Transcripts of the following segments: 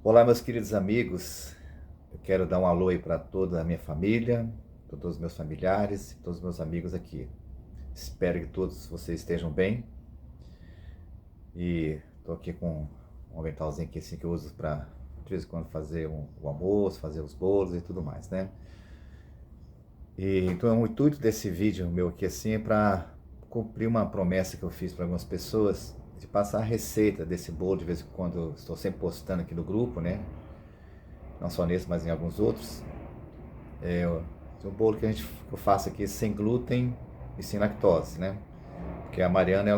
Olá, meus queridos amigos. Eu quero dar um alô aí para toda a minha família, para todos os meus familiares, todos os meus amigos aqui. Espero que todos vocês estejam bem. E estou aqui com um aventalzinho aqui assim que eu uso para de vez em quando fazer o almoço, fazer os bolos e tudo mais, né? E então o intuito desse vídeo meu aqui assim é para cumprir uma promessa que eu fiz para algumas pessoas de passar a receita desse bolo de vez em quando. Eu estou sempre postando aqui no grupo, né? Não só nesse, mas em alguns outros. O bolo que eu faço aqui sem glúten e sem lactose, né? Porque a Mariana,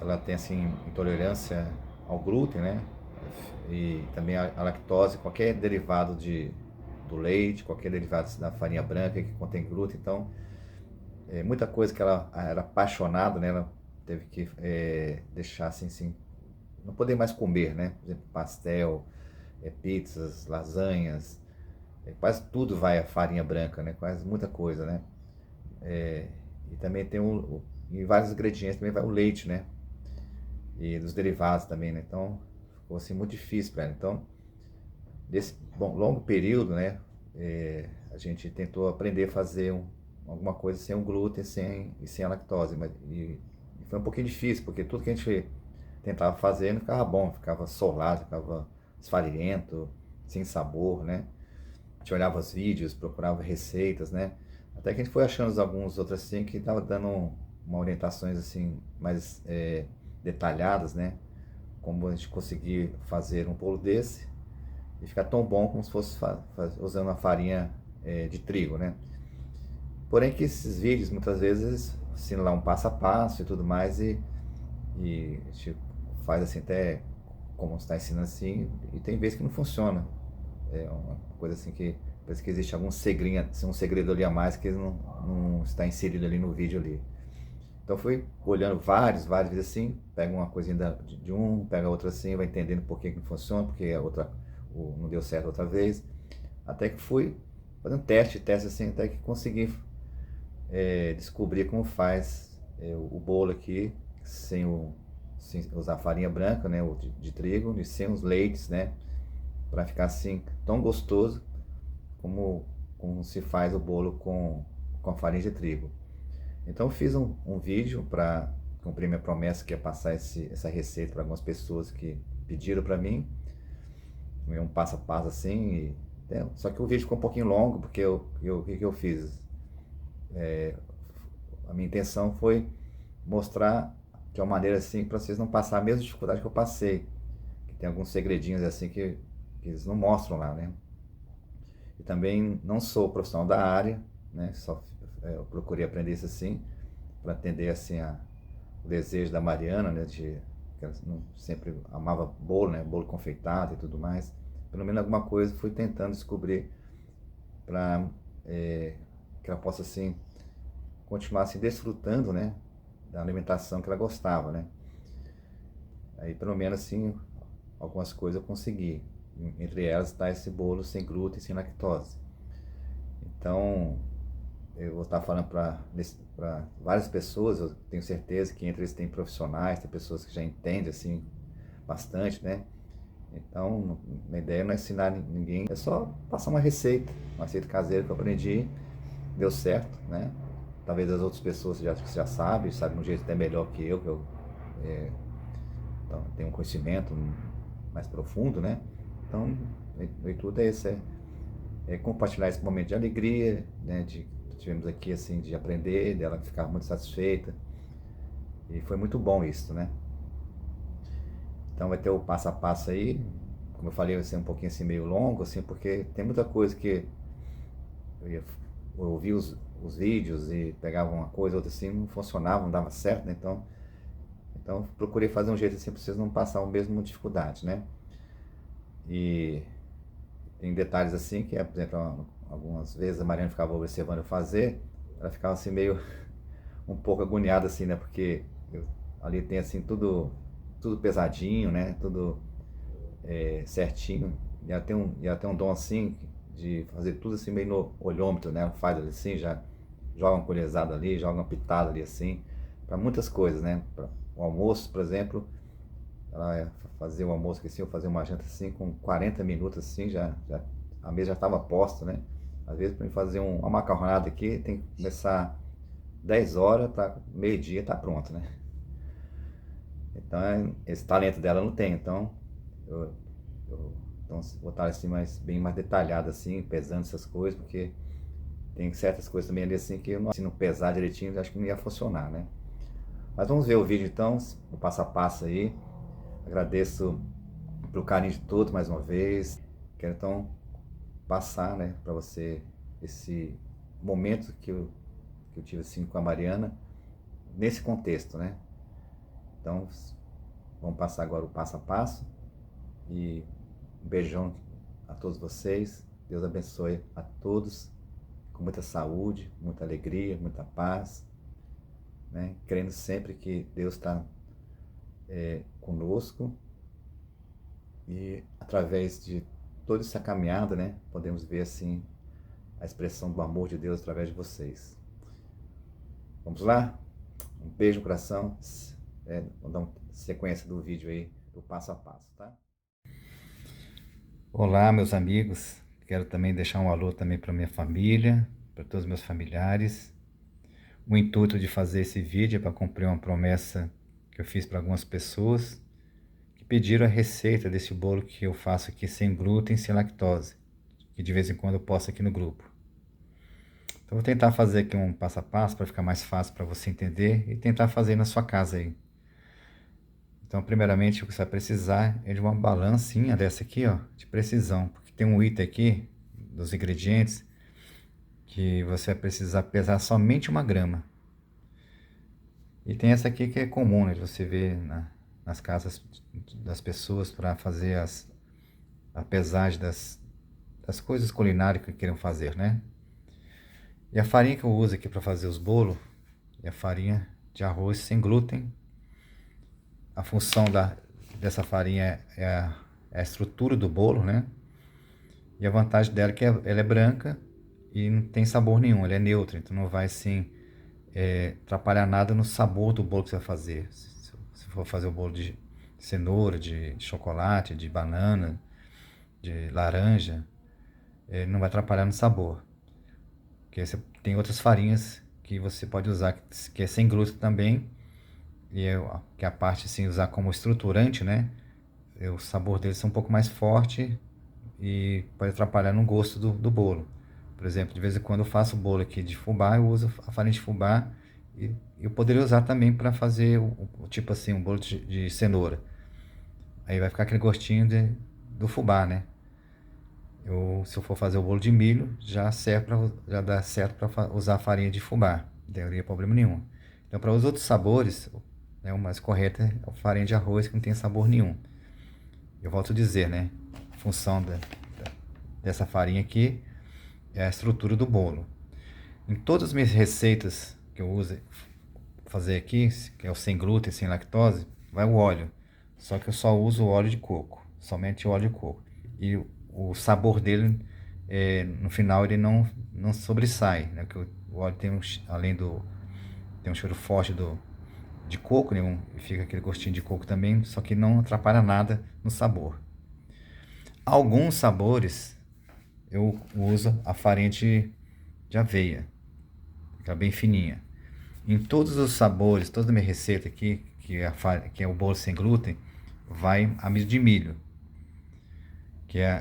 ela tem, assim, intolerância ao glúten, né? E também a lactose, qualquer derivado do leite, qualquer derivado da farinha branca que contém glúten. Então, muita coisa que ela era apaixonada, né? Ela teve que deixar, assim, não poder mais comer, né? Por exemplo, pastel, pizzas, lasanhas, quase tudo vai a farinha branca, né? Quase muita coisa, né? E também tem em vários ingredientes também vai o leite, né? E dos derivados também, né? Então ficou assim muito difícil para ela. Então, nesse longo período, né? A gente tentou aprender a fazer alguma coisa sem o glúten e sem a lactose, e foi um pouquinho difícil, porque tudo que a gente tentava fazer não ficava bom, ficava solado, ficava esfarelento, sem sabor, né? A gente olhava os vídeos, procurava receitas, né? Até que a gente foi achando alguns outros assim que tava dando uma orientações assim mais detalhadas, né? Como a gente conseguir fazer um bolo desse e ficar tão bom como se fosse usando a farinha de trigo, né? Porém que esses vídeos muitas vezes ensinam lá um passo a passo e tudo mais e a gente faz assim até como está ensinando assim e tem vezes que não funciona. É uma coisa assim que parece que existe algum segredinho, assim, um segredo ali a mais que não está inserido ali no vídeo ali. Então fui olhando vários vídeos assim, pega uma coisinha de um, pega outra assim, vai entendendo por que não funciona, porque a outra não deu certo outra vez. Até que fui fazendo teste assim, até que consegui descobrir como faz o bolo aqui, sem usar farinha branca, né, ou de trigo, e sem os leites, né, para ficar assim tão gostoso como, como se faz o bolo com a farinha de trigo. Então eu fiz um vídeo para cumprir minha promessa, que é passar essa receita para algumas pessoas que pediram para mim, um passo a passo assim. Só que o vídeo ficou um pouquinho longo, porque o que eu fiz? A minha intenção foi mostrar de uma maneira assim para vocês não passarem a mesma dificuldade que eu passei. Que tem alguns segredinhos assim que eles não mostram lá, né? E também não sou profissional da área, né? Só eu procurei aprender isso assim para atender assim o desejo da Mariana, né? Que ela sempre amava bolo, né? Bolo confeitado e tudo mais. Pelo menos alguma coisa fui tentando descobrir para que ela possa assim continuar assim desfrutando, né? Da alimentação que ela gostava, né? Aí pelo menos assim algumas coisas eu consegui. Entre elas está esse bolo sem glúten e sem lactose. Então, eu vou estar falando para várias pessoas, eu tenho certeza que entre eles tem profissionais, tem pessoas que já entendem assim bastante, né? Então, minha ideia não é ensinar ninguém, é só passar uma receita caseira que eu aprendi, deu certo, né? Talvez as outras pessoas já sabem um jeito até melhor que eu então, tenho um conhecimento mais profundo, né? Então, o intuito é esse, compartilhar esse momento de alegria, né, tivemos aqui assim de aprender, dela ficar muito satisfeita e foi muito bom isso, né? Então vai ter o passo a passo aí, como eu falei, vai ser um pouquinho assim meio longo, assim, porque tem muita coisa que eu ouvia os vídeos e pegava uma coisa, outra assim, não funcionava, não dava certo, né? Então procurei fazer um jeito assim para vocês não passar a mesma dificuldade, né? E tem detalhes assim que, por exemplo, algumas vezes a Mariana ficava observando eu fazer, ela ficava assim meio um pouco agoniada assim, né? Porque ali tem assim tudo pesadinho, né? Tudo certinho. E ela tem um dom assim de fazer tudo assim meio no olhômetro, né? Ela faz assim, já joga uma colherzada ali, joga uma pitada ali assim, para muitas coisas, né? Para o almoço, por exemplo, ela fazer o almoço aqui assim, ou fazer uma janta assim, com 40 minutos assim, a mesa já estava posta, né? Às vezes para mim fazer uma macarronada aqui, tem que começar 10 horas, tá, meio-dia tá pronto, né? Então esse talento dela não tem, então eu, então vou estar assim bem mais detalhado assim, pesando essas coisas, porque tem certas coisas também ali assim que eu não, se não pesar direitinho, eu acho que não ia funcionar, né? Mas vamos ver o vídeo então, o passo a passo aí. Agradeço pelo carinho de todos mais uma vez. Quero então passar, né, para você esse momento que eu tive assim com a Mariana, nesse contexto, né? Então, vamos passar agora o passo a passo e um beijão a todos vocês. Deus abençoe a todos com muita saúde, muita alegria, muita paz, né? Crendo sempre que Deus está conosco e através de toda essa caminhada, né, podemos ver assim a expressão do amor de Deus através de vocês. Vamos lá? Um beijo no coração. Vou dar uma sequência do vídeo aí, do passo a passo, tá? Olá, meus amigos. Quero também deixar um alô também para minha família, para todos os meus familiares. O intuito de fazer esse vídeo é para cumprir uma promessa que eu fiz para algumas pessoas que pediram a receita desse bolo que eu faço aqui sem glúten, sem lactose, que de vez em quando eu posto aqui no grupo. Então vou tentar fazer aqui um passo a passo para ficar mais fácil para você entender e tentar fazer na sua casa aí. Então, primeiramente, o que você vai precisar é de uma balancinha dessa aqui, ó, de precisão, porque tem um item aqui dos ingredientes que você vai precisar pesar somente 1 grama. E tem essa aqui que é comum, né, de você ver nas casas das pessoas para fazer a pesagem das coisas culinárias que queiram fazer, né? E a farinha que eu uso aqui para fazer os bolos é a farinha de arroz sem glúten. A função dessa farinha é a estrutura do bolo, né? E a vantagem dela é que ela é branca e não tem sabor nenhum, ela é neutra, então não vai assim atrapalhar nada no sabor do bolo que você vai fazer. Se for fazer o bolo de cenoura, de chocolate, de banana, de laranja, não vai atrapalhar no sabor. Porque você tem outras farinhas que você pode usar, que é sem glúten também, que a parte assim, usar como estruturante, né? O sabor deles é um pouco mais forte e pode atrapalhar no gosto do bolo. Por exemplo, de vez em quando eu faço bolo aqui de fubá, eu uso a farinha de fubá e eu poderia usar também para fazer tipo assim, um bolo de cenoura. Aí vai ficar aquele gostinho do fubá, né? Se eu for fazer o bolo de milho, já dá certo para usar a farinha de fubá, não teria problema nenhum. Então, para os outros sabores, né, o mais correto é a farinha de arroz, que não tem sabor nenhum. Eu volto a dizer, né? A função dessa farinha aqui é a estrutura do bolo. Em todas as minhas receitas que eu uso fazer aqui, que é o sem glúten, sem lactose, vai o óleo. Só que eu só uso o óleo de coco, somente o óleo de coco. E o sabor dele, no final, ele não sobressai, né? Porque o óleo tem tem um cheiro forte de coco, né? Fica aquele gostinho de coco também, só que não atrapalha nada no sabor. Alguns sabores eu uso a farinha de aveia, que é bem fininha. Em todos os sabores, toda a minha receita aqui, que é o bolo sem glúten, vai amido de milho,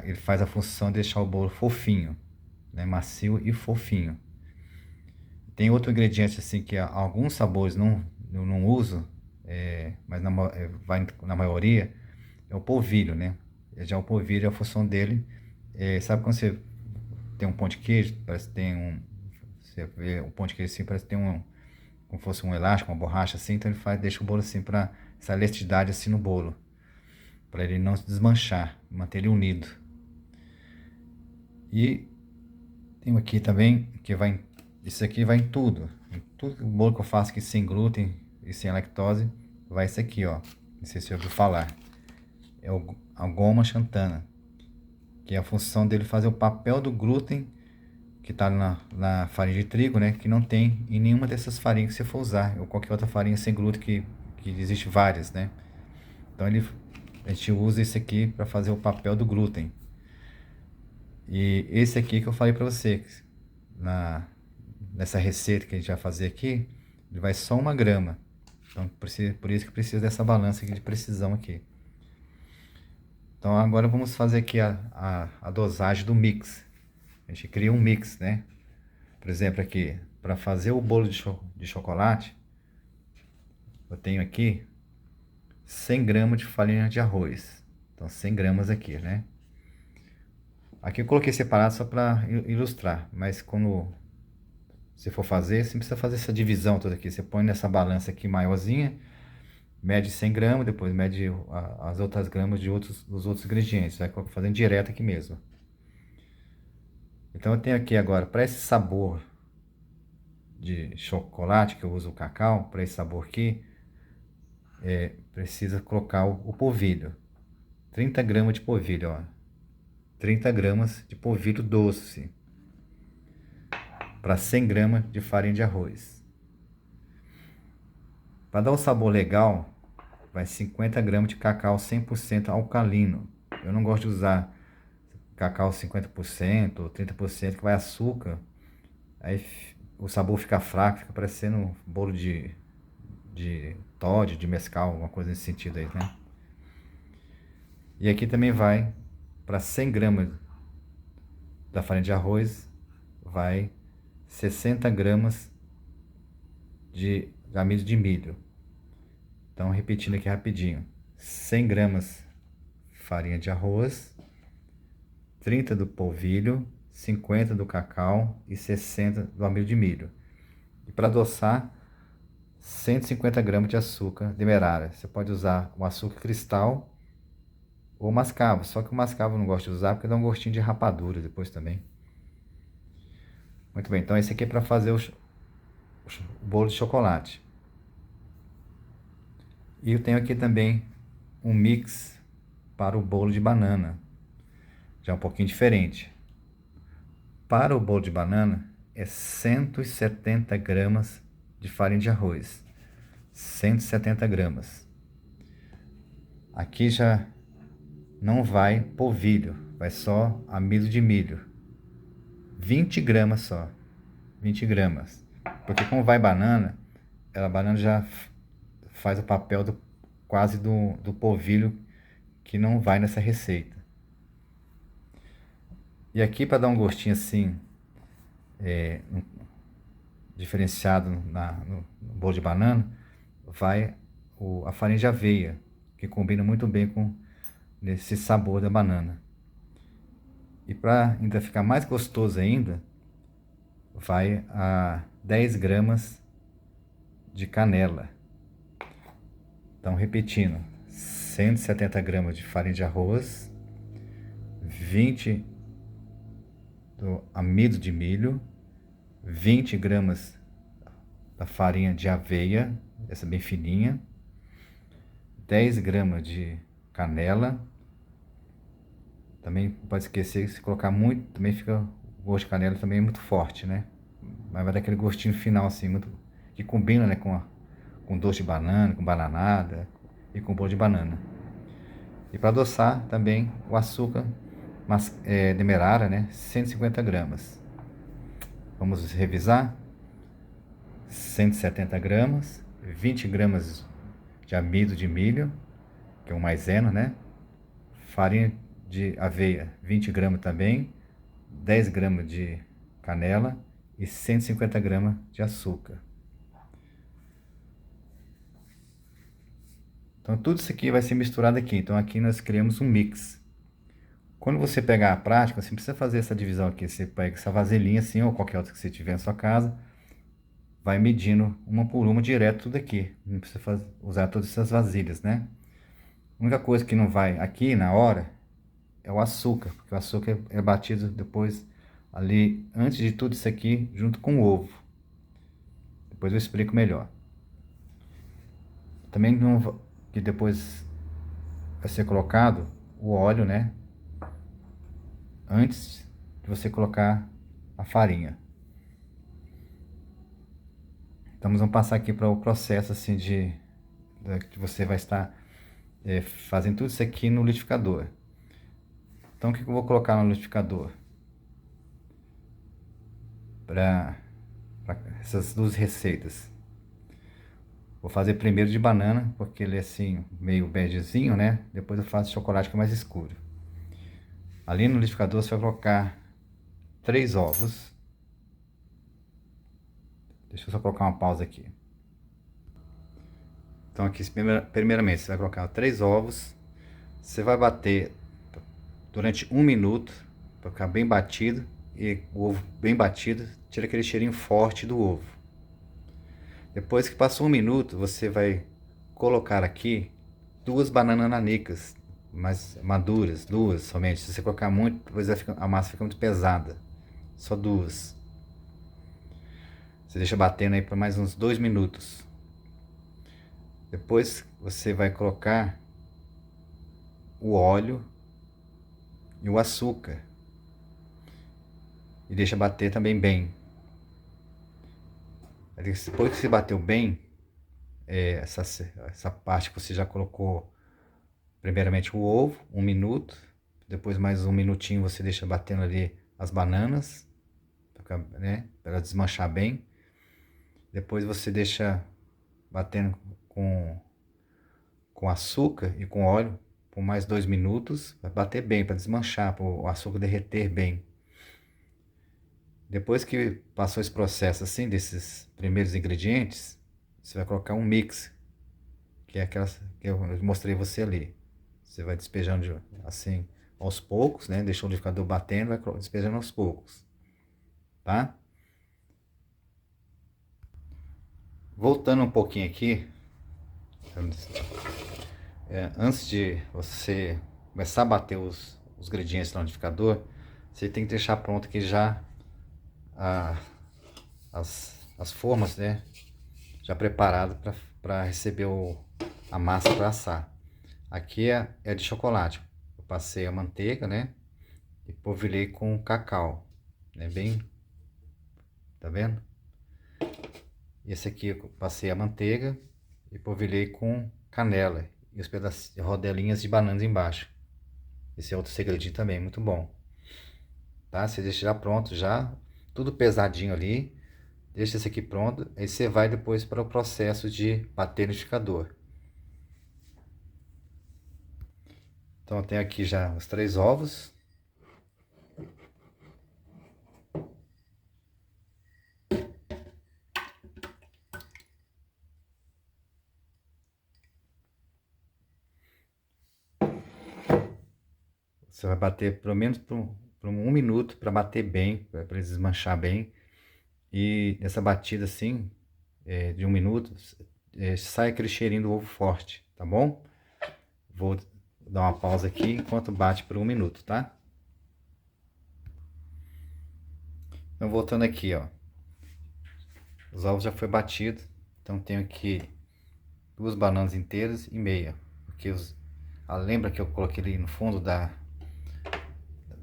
ele faz a função de deixar o bolo fofinho, né, macio e fofinho. Tem outro ingrediente assim que alguns sabores eu não uso, mas vai na maioria, é o polvilho, né? Já o polvilho, a função dele, sabe quando você tem um pão de queijo, parece que tem você vê o pão de queijo assim, parece que tem como fosse um elástico, uma borracha assim, então ele deixa o bolo assim para essa elastidade assim no bolo, para ele não se desmanchar, manter ele unido. E tem aqui também que isso aqui vai em tudo o bolo que eu faço aqui sem glúten e sem lactose, vai isso aqui, ó. Não sei se você ouviu falar, é a goma xantana, que é a função dele fazer o papel do glúten que está na farinha de trigo, né? Que não tem em nenhuma dessas farinhas que você for usar, ou qualquer outra farinha sem glúten que existe várias, né? Então ele a gente usa esse aqui para fazer o papel do glúten. E esse aqui que eu falei para você, nessa receita que a gente vai fazer aqui, ele vai só 1 grama. Então, por isso que precisa dessa balança aqui de precisão aqui. Então, agora vamos fazer aqui a dosagem do mix. A gente cria um mix, né? Por exemplo, aqui, para fazer o bolo de chocolate, eu tenho aqui 100 gramas de farinha de arroz. Então, 100 gramas aqui, né? Aqui eu coloquei separado só para ilustrar, mas quando você for fazer, você precisa fazer essa divisão toda aqui. Você põe nessa balança aqui maiorzinha, mede 100 gramas, depois mede as outras gramas dos outros ingredientes. Vai fazendo direto aqui mesmo. Então eu tenho aqui agora, para esse sabor de chocolate, que eu uso o cacau, para esse sabor aqui, precisa colocar o polvilho. 30 gramas de polvilho, ó. 30 gramas de polvilho doce para 100 gramas de farinha de arroz. Para dar um sabor legal, vai 50 gramas de cacau 100% alcalino. Eu não gosto de usar cacau 50% ou 30%, que vai açúcar. Aí o sabor fica fraco, fica parecendo bolo de Toddy, de mescal, alguma coisa nesse sentido aí, né? E aqui também vai para 100 gramas da farinha de arroz, vai 60 gramas de amido de milho. Então, repetindo aqui rapidinho: 100 gramas farinha de arroz, 30 do polvilho, 50 do cacau e 60 do amido de milho. E para adoçar, 150 gramas de açúcar demerara. Você pode usar o açúcar cristal ou mascavo, só que o mascavo eu não gosto de usar porque dá um gostinho de rapadura depois também. Muito bem, então esse aqui é para fazer o bolo de chocolate. E eu tenho aqui também um mix para o bolo de banana, já um pouquinho diferente. Para o bolo de banana é 170 gramas de farinha de arroz, 170 gramas. Aqui já não vai polvilho, vai só amido de milho, 20 gramas só, 20 gramas. Porque como vai banana, a banana já faz o papel quase do polvilho, que não vai nessa receita. E aqui, para dar um gostinho assim, diferenciado no bolo de banana, vai a farinha de aveia, que combina muito bem com esse sabor da banana. E para ainda ficar mais gostoso ainda, vai a 10 gramas de canela. Então, repetindo: 170 gramas de farinha de arroz, 20 do amido de milho, 20 gramas da farinha de aveia, essa bem fininha, 10 gramas de canela. Também pode esquecer, se colocar muito, também fica, o gosto de canela também é muito forte, né? Mas vai dar aquele gostinho final assim, muito, que combina, né, com doce de banana, com bananada e com bolo de banana. E para adoçar também o açúcar demerara, né, 150 gramas. Vamos revisar: 170 gramas, 20 gramas de amido de milho, que é o maisena, né? Farinha de aveia, 20 gramas também, 10 gramas de canela e 150 gramas de açúcar. Então tudo isso aqui vai ser misturado aqui. Então aqui nós criamos um mix. Quando você pegar a prática, você precisa fazer essa divisão aqui. Você pega essa vasilhinha assim, ou qualquer outra que você tiver na sua casa, vai medindo uma por uma direto tudo aqui. Não precisa usar todas essas vasilhas, né? A única coisa que não vai aqui na hora é o açúcar, porque o açúcar é batido depois ali, antes de tudo isso aqui, junto com o ovo. Depois eu explico melhor. Também não, que depois vai ser colocado o óleo, né? Antes de você colocar a farinha. Então vamos passar aqui para o processo assim que você vai estar fazem tudo isso aqui no liquidificador. Então o que eu vou colocar no liquidificador? Para essas duas receitas. Vou fazer primeiro de banana, porque ele é assim, meio begezinho, né? Depois eu faço de chocolate que é mais escuro. Ali no liquidificador você vai colocar 3 ovos. Deixa eu só colocar uma pausa aqui. Então aqui, primeiramente, você vai colocar 3 ovos. Você vai bater durante 1 minuto, para ficar bem batido. E o ovo bem batido, tira aquele cheirinho forte do ovo. Depois que passou 1 minuto, você vai colocar aqui 2 bananas nanicas, mas maduras, 2 somente. Se você colocar muito, depois a massa fica muito pesada. Só 2. Você deixa batendo aí por mais uns 2 minutos. Depois você vai colocar o óleo e o açúcar. E deixa bater também bem. Depois que você bateu bem, essa parte que você já colocou, primeiramente o ovo, 1 minuto. Depois mais 1 minutinho você deixa batendo ali as bananas, né, para ela desmanchar bem. Depois você deixa batendo com açúcar e com óleo por mais 2 minutos. Vai bater bem para desmanchar, para o açúcar derreter bem. Depois que passou esse processo assim, desses primeiros ingredientes, você vai colocar um mix, que é aquelas que eu mostrei você ali. Você vai despejando assim aos poucos, né? Deixa o liquidificador batendo, vai despejando aos poucos, tá? Voltando um pouquinho aqui, antes de você começar a bater os ingredientes no liquidificador, você tem que deixar pronto aqui já as formas, né? Já preparado para receber a massa para assar. Aqui é de chocolate. Eu passei a manteiga, né? E polvilhei com cacau, né? Bem, tá vendo? Esse aqui eu passei a manteiga e polvilhei com canela e os pedacinhos, rodelinhas de bananas embaixo. Esse é outro segredinho também, muito bom. Tá? Você deixa já pronto, já tudo pesadinho ali. Deixa esse aqui pronto. Aí você vai depois para o processo de bater no liquidificador. Então eu tenho aqui já os 3 ovos. Você vai bater pelo menos por 1 minuto para bater bem, para desmanchar bem. E nessa batida assim, de 1 minuto, sai aquele cheirinho do ovo forte, tá bom? Vou dar uma pausa aqui enquanto bate por 1 minuto, tá? Então voltando aqui, ó. Os ovos já foi batido, então tenho aqui 2 bananas inteiras e meia, porque lembra que eu coloquei ali no fundo da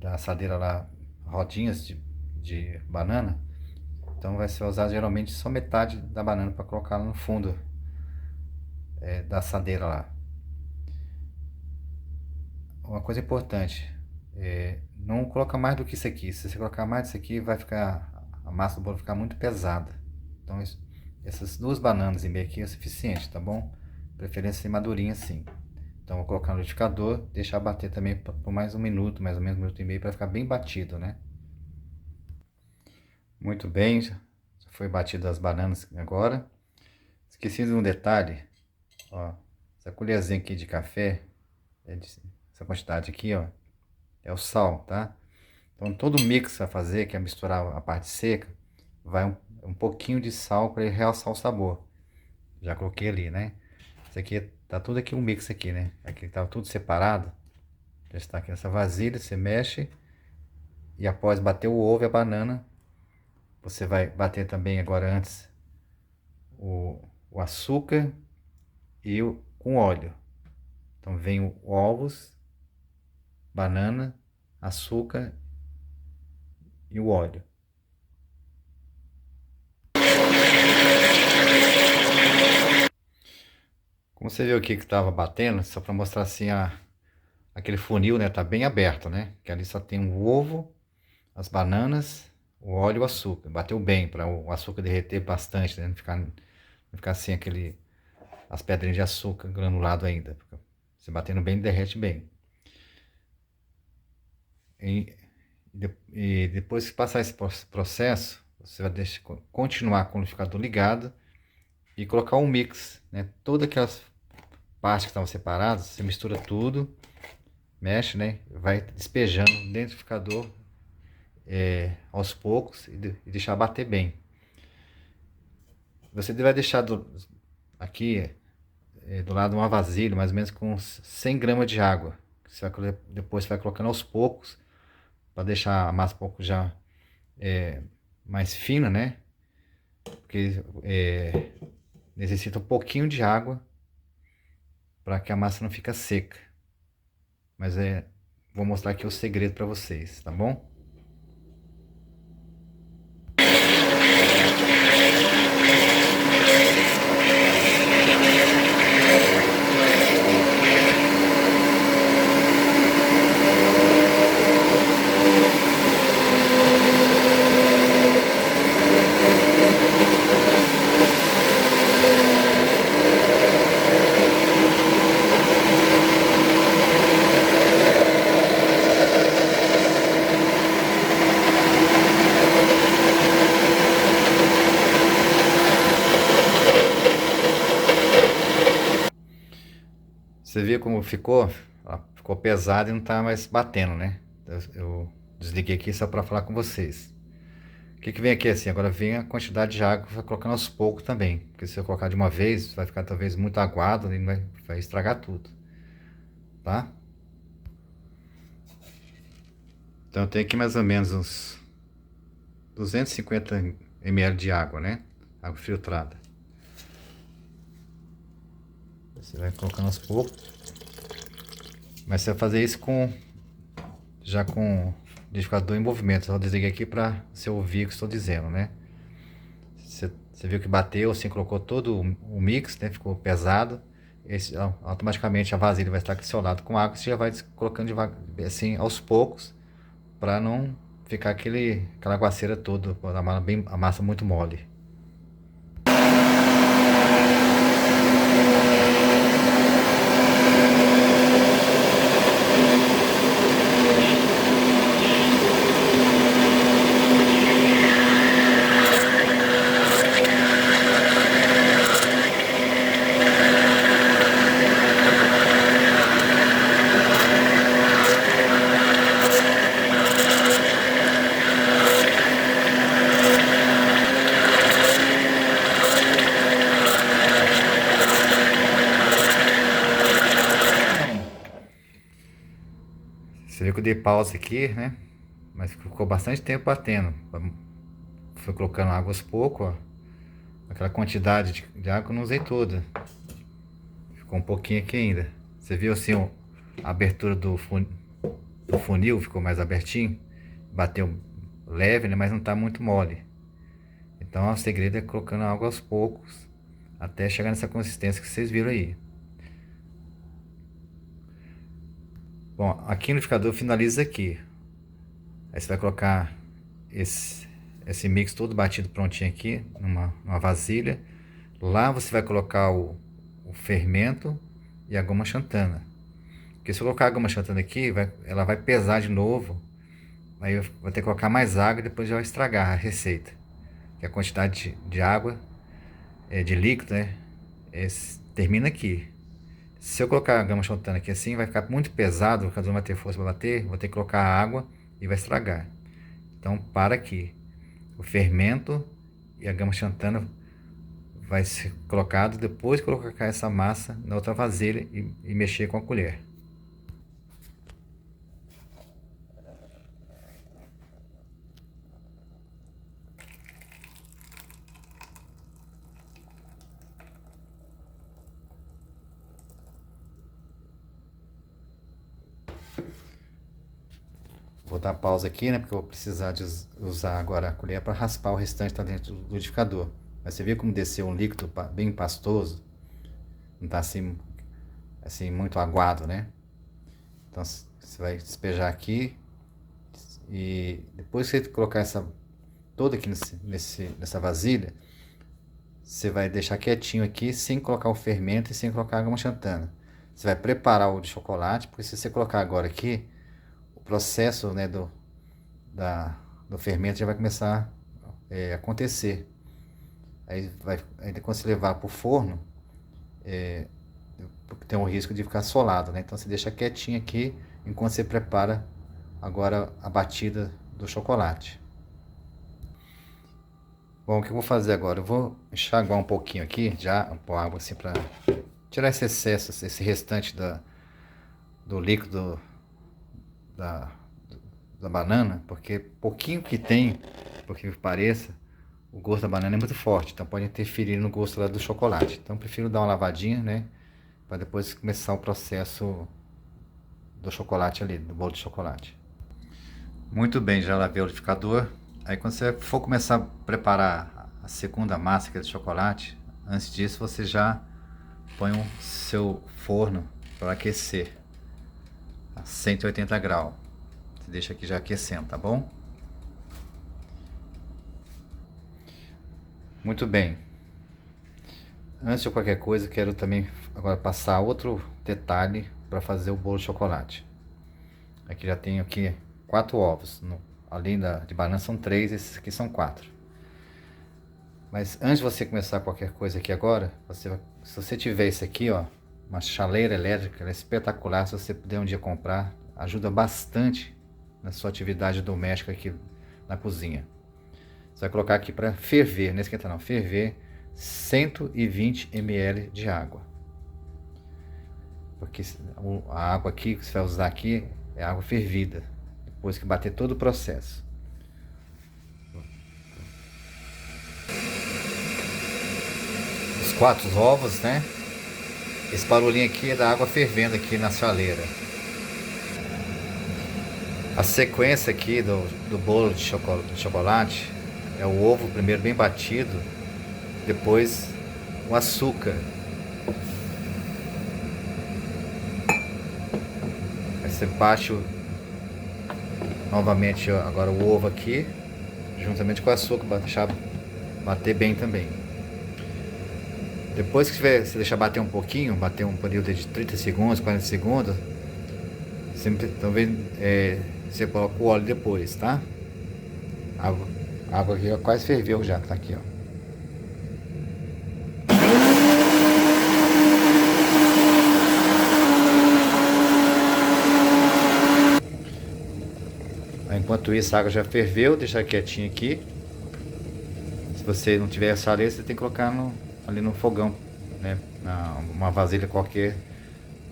assadeira lá rodinhas de banana? Então vai ser usado geralmente só metade da banana para colocar no fundo da assadeira lá. Uma coisa importante, não coloca mais do que isso aqui. Se você colocar mais disso aqui, vai ficar, a massa do bolo ficar muito pesada. Então essas 2 bananas e meia aqui é o suficiente, tá bom? Preferência ser madurinha assim. Então vou colocar no liquidificador, deixar bater também por mais 1 minuto, mais ou menos 1 minuto e meio, para ficar bem batido, né? Muito bem, já foi batido as bananas agora. Esqueci de um detalhe, ó, essa colherzinha aqui de café, essa quantidade aqui, ó, é o sal, tá? Então todo mix que vai fazer, que é misturar a parte seca, vai um pouquinho de sal para ele realçar o sabor. Já coloquei ali, né? Isso aqui tá tudo aqui um mix aqui, né? Aqui tá tudo separado. Já está aqui nessa vasilha, você mexe e após bater o ovo e a banana, você vai bater também agora antes o açúcar e com óleo. Então vem o ovos, banana, açúcar e o óleo. Como você viu aqui que estava batendo, só para mostrar assim aquele funil, né? Tá bem aberto, né? Que ali só tem o ovo, as bananas, o óleo e o açúcar. Bateu bem para o açúcar derreter bastante, né? Não ficar assim as pedrinhas de açúcar granulado ainda. Você batendo bem, derrete bem. E depois que passar esse processo, você vai continuar com o liquidificador ligado e colocar um mix, né? Todas aquelas partes que estavam separadas, você mistura tudo, mexe, né? Vai despejando dentro do liquidificador aos poucos e deixar bater bem. Você vai deixar aqui do lado uma vasilha, mais ou menos com 100 gramas de água. Depois você vai colocando aos poucos para deixar a massa um pouco já mais fina, né? Porque necessita um pouquinho de água para que a massa não fique seca. Mas vou mostrar aqui o segredo para vocês, tá bom? Você viu como ficou? Ó, ficou pesado e não tá mais batendo, né? Eu desliguei aqui só para falar com vocês. O que vem aqui assim? Agora vem a quantidade de água que vai colocando aos poucos também. Porque se eu colocar de uma vez, vai ficar talvez muito aguado e vai estragar tudo. Tá? Então eu tenho aqui mais ou menos uns 250 ml de água, né? Água filtrada. Você vai colocando aos poucos. Mas você vai fazer isso já com o liquidificador em movimento. Eu desliguei aqui para você ouvir o que estou dizendo, né? Você viu que bateu, assim, colocou todo o mix, né? Ficou pesado. Automaticamente a vasilha vai estar aqui do seu lado com água. Você já vai colocando devagar, assim, aos poucos, para não ficar aquela aguaceira toda, a massa muito mole. Você viu que eu dei pausa aqui, né? Mas ficou bastante tempo batendo. Foi colocando água aos poucos, ó. Aquela quantidade de água eu não usei toda. Ficou um pouquinho aqui ainda. Você viu assim a abertura do funil, ficou mais abertinho. Bateu leve, né? Mas não tá muito mole. Então o segredo é colocando água aos poucos, até chegar nessa consistência que vocês viram aí. Bom, aqui no liquidificador finaliza aqui. Aí você vai colocar esse mix todo batido prontinho aqui numa vasilha. Lá você vai colocar o fermento e a goma xantana. Porque se eu colocar a goma xantana aqui, ela vai pesar de novo. Aí eu vou ter que colocar mais água e depois já vai estragar a receita. Que a quantidade de água, de líquido, né? Termina aqui. Se eu colocar a gama xantana aqui assim, vai ficar muito pesado, o liquidificador não vai ter força para bater, vou ter que colocar água e vai estragar. Então para aqui. O fermento e a gama xantana vai ser colocado depois de colocar essa massa na outra vasilha e mexer com a colher. Vou dar pausa aqui, né? Porque eu vou precisar de usar agora a colher para raspar o restante que tá dentro do liquidificador. Mas você viu como desceu um líquido bem pastoso? não tá assim muito aguado, né? Então você vai despejar aqui e depois que você colocar essa toda aqui nessa vasilha, você vai deixar quietinho aqui sem colocar o fermento e sem colocar água xantana. Você vai preparar o de chocolate, porque se você colocar agora aqui, o processo, né, do fermento já vai começar a acontecer. Aí quando você levar para o forno, tem um risco de ficar solado, né? Então você deixa quietinho aqui enquanto você prepara agora a batida do chocolate. Bom, o que eu vou fazer agora? Eu vou enxaguar um pouquinho aqui, já pôr água assim para tirar esse excesso, esse restante do líquido da, da banana, porque pouquinho que tem, por que pareça, o gosto da banana é muito forte, então pode interferir no gosto lá do chocolate. Então eu prefiro dar uma lavadinha, né, para depois começar o processo do chocolate ali, do bolo de chocolate. Muito bem, já lavei o liquidificador. Aí quando você for começar a preparar a segunda massa que é de chocolate, antes disso você já põe o seu forno para aquecer a 180 graus. Você deixa aqui já aquecendo, tá bom? Muito bem. Antes de qualquer coisa, quero também agora passar outro detalhe para fazer o bolo de chocolate. Aqui já tenho aqui 4 ovos. Além de banana são 3, esses aqui são 4. Mas antes de você começar qualquer coisa aqui agora, se você tiver esse aqui, ó, uma chaleira elétrica, ela é espetacular. Se você puder um dia comprar, ajuda bastante na sua atividade doméstica aqui na cozinha. Você vai colocar aqui para ferver, não esquenta não, ferver 120 ml de água. Porque a água aqui que você vai usar aqui é água fervida, depois que bater todo o processo. Os 4 ovos, né? Esse barulhinho aqui é da água fervendo aqui na chaleira. A sequência aqui do bolo de chocolate é o ovo primeiro bem batido, depois o açúcar. Aí você bate novamente agora o ovo aqui, juntamente com o açúcar, para deixar bater bem também. Depois que você deixar bater um pouquinho, bater um período de 30 segundos, 40 segundos, você coloca o óleo depois, tá? A água aqui quase ferveu já, tá aqui, ó. Enquanto isso a água já ferveu, deixar quietinho aqui. Se você não tiver essa chaleira, você tem que colocar ali no fogão, né? Uma vasilha qualquer,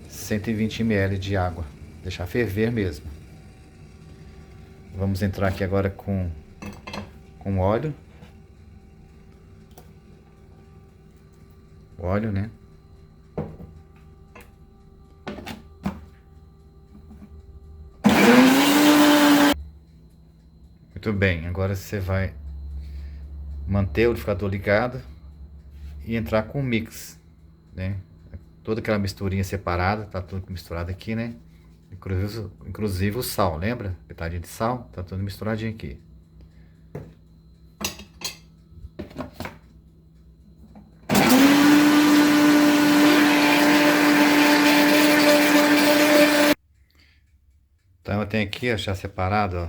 120 ml de água. Deixar ferver mesmo. Vamos entrar aqui agora com óleo. Óleo, né? Muito bem, agora você vai manter o liquidificador ligado e entrar com o mix, né? Toda aquela misturinha separada, tá tudo misturado aqui, né? Inclusive o sal, lembra? Pitadinha de sal, tá tudo misturadinho aqui. Então eu tenho aqui, ó, já separado, ó,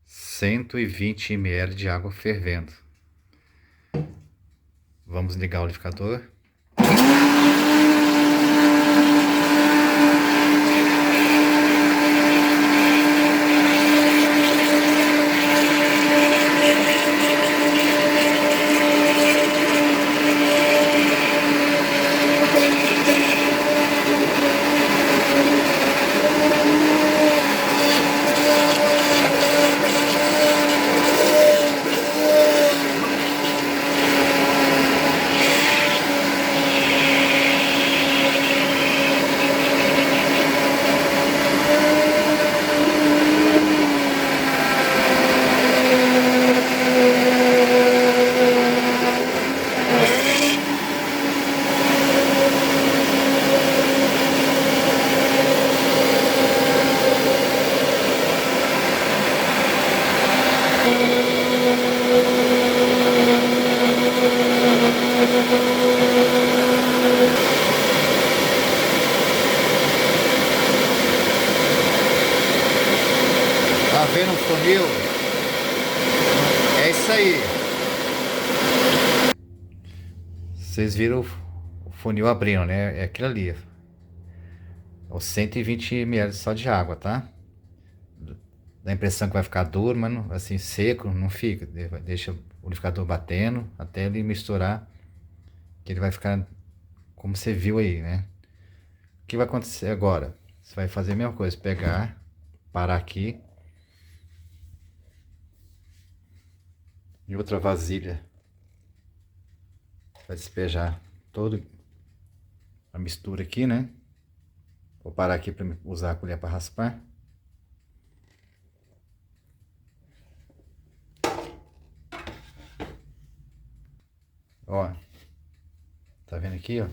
120 ml de água fervendo. Vamos ligar o liquidificador. Tá vendo o funil? É isso aí. Vocês viram o funil abrindo, né? É aquilo ali. Os 120 ml só de água, tá? Dá a impressão que vai ficar duro, mas não, assim, seco, não fica. Deixa o liquidificador batendo até ele misturar, que ele vai ficar como você viu aí, né? O que vai acontecer agora? Você vai fazer a mesma coisa, pegar, parar aqui em outra vasilha. Vai despejar toda a mistura aqui, né? Vou parar aqui para usar a colher para raspar. Ó, tá vendo aqui, ó?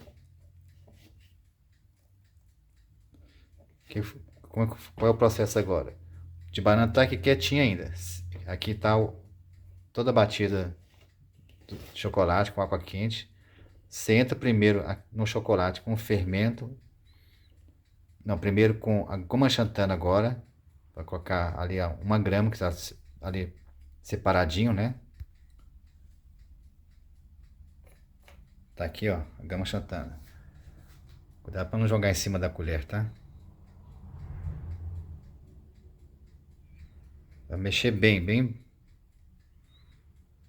Qual é o processo agora? De banana tá aqui quietinha ainda. Aqui tá toda a batida de chocolate com água quente. Você entra primeiro no chocolate com fermento. Não, primeiro com a goma xantana agora. Vai colocar ali ó, 1 grama, que está ali separadinho, né? Tá aqui, ó, a gama xantana. Cuidado para não jogar em cima da colher, tá? Vai mexer bem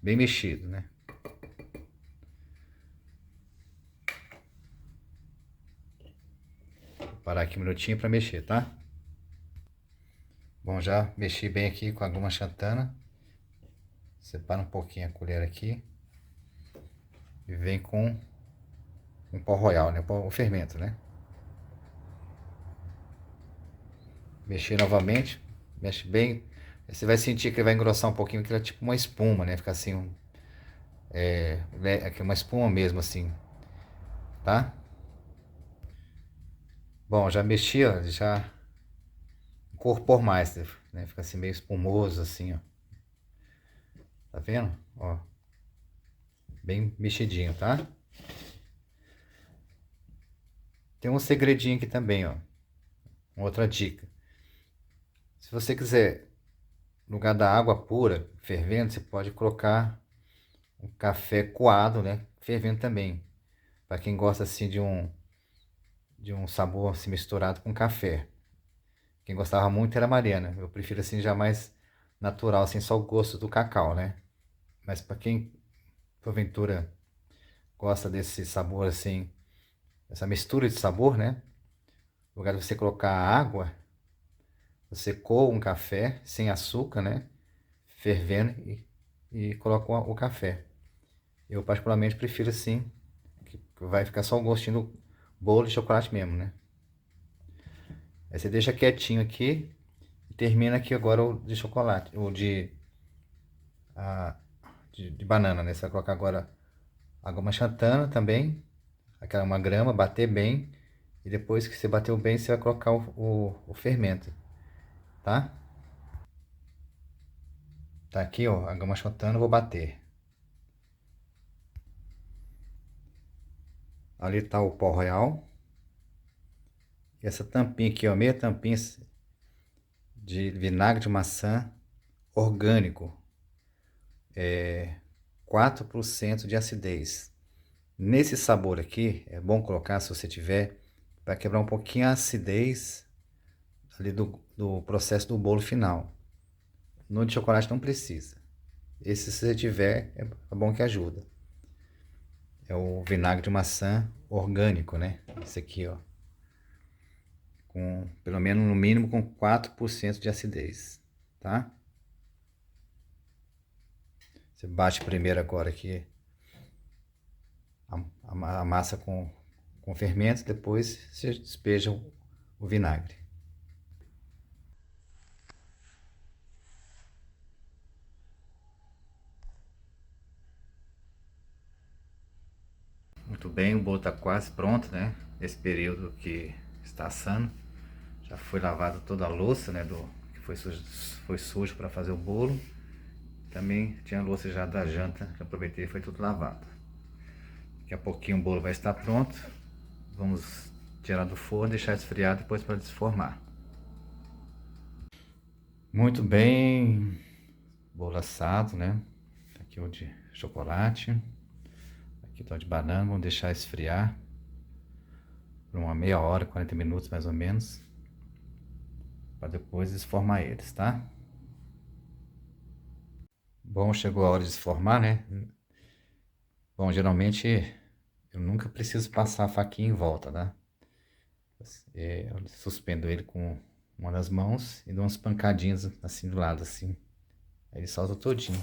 mexido, né? Vou parar aqui um minutinho para mexer, tá? Bom, já mexi bem aqui com a goma xantana. Separa um pouquinho a colher aqui. E vem com um pó royal, né? O fermento, né? Mexer novamente. Mexe bem. Você vai sentir que ele vai engrossar um pouquinho, que ele é tipo uma espuma, né? Fica assim, uma espuma mesmo, assim, tá? Bom, já mexi, ó, já incorporou mais, né? Fica assim meio espumoso, assim, ó. Tá vendo? Ó, bem mexidinho, tá? Tem um segredinho aqui também, ó. Uma outra dica. Se você quiser, no lugar da água pura, fervendo, você pode colocar um café coado, né? Fervendo também. Para quem gosta assim de um sabor assim, misturado com café. Quem gostava muito era a Mariana. Eu prefiro assim já mais natural, assim, só o gosto do cacau, né? Mas para quem porventura gosta desse sabor assim, essa mistura de sabor, né? No lugar de você colocar água, você coa um café sem açúcar, né? Fervendo e coloca o café. Eu particularmente prefiro assim, que vai ficar só o gostinho do bolo de chocolate mesmo, né? Aí você deixa quietinho aqui e termina aqui agora o de chocolate, o de banana, né? Você vai colocar agora a goma xantana também, aquela 1 grama, bater bem. E depois que você bateu bem, você vai colocar o fermento, tá? Tá aqui, ó, a goma xantana, eu vou bater. Ali tá o pó royal. E essa tampinha aqui, ó, meia tampinha de vinagre de maçã orgânico. 4% de acidez. Nesse sabor aqui, é bom colocar se você tiver, para quebrar um pouquinho a acidez ali do processo do bolo final. No de chocolate não precisa. Esse, se você tiver, é bom que ajuda. É o vinagre de maçã orgânico, né? Esse aqui, ó. Com, pelo menos, no mínimo, com 4% de acidez, tá? Você bate primeiro agora aqui a massa com fermento, depois você despeja o vinagre. Muito bem, o bolo está quase pronto, né? Esse período que está assando. Já foi lavado toda a louça, né? Que foi sujo para fazer o bolo. Também tinha a louça já da janta, que aproveitei e foi tudo lavado. Daqui a pouquinho o bolo vai estar pronto. Vamos tirar do forno, deixar esfriar depois para desformar. Muito bem, bolo assado, né? Aqui o de chocolate, aqui tá o de banana, vamos deixar esfriar por uma meia hora, 40 minutos mais ou menos, para depois esformar eles, tá? Bom, chegou a hora de esformar, né? Bom, geralmente eu nunca preciso passar a faquinha em volta, tá? Eu suspendo ele com uma das mãos e dou umas pancadinhas assim do lado, assim. Aí ele solta todinho.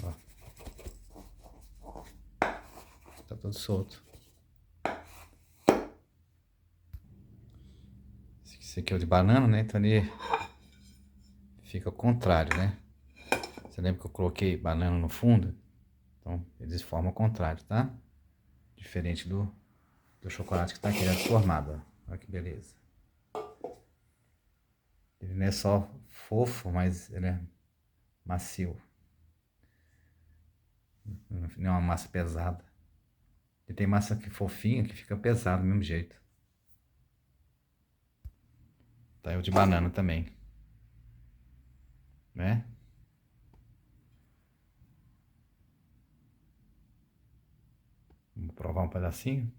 Ó, tá todo solto. Esse aqui é o de banana, né? Então ele fica ao contrário, né? Você lembra que eu coloquei banana no fundo? Então eles formam ao contrário, tá? Diferente do chocolate que tá aqui já formado, ó. Olha que beleza. Ele não é só fofo, mas ele é macio. Não é uma massa pesada. E tem massa que fofinha que fica pesada do mesmo jeito. Tá, o de banana também, né? Vamos provar um pedacinho.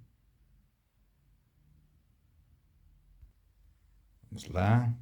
Vamos lá.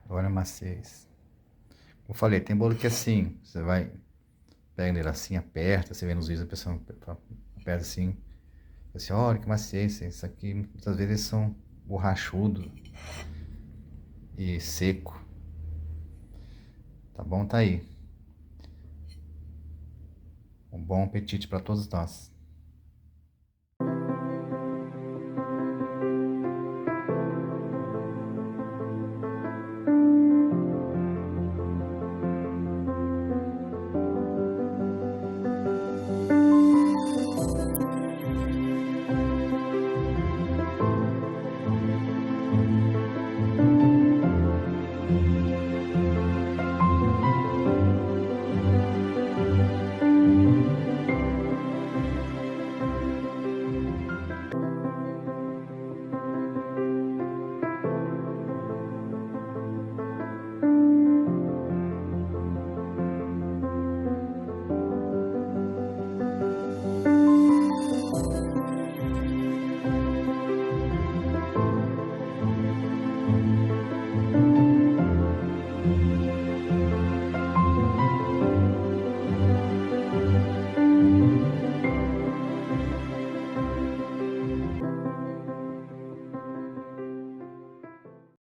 Olha a maciez. Como eu falei, tem bolo que é assim, você vai, pega ele assim, aperta, você vê nos vídeos a pessoa aperta assim, assim, olha que maciez, isso aqui muitas vezes são borrachudo e seco, tá bom? Tá aí. Um bom apetite para todos nós.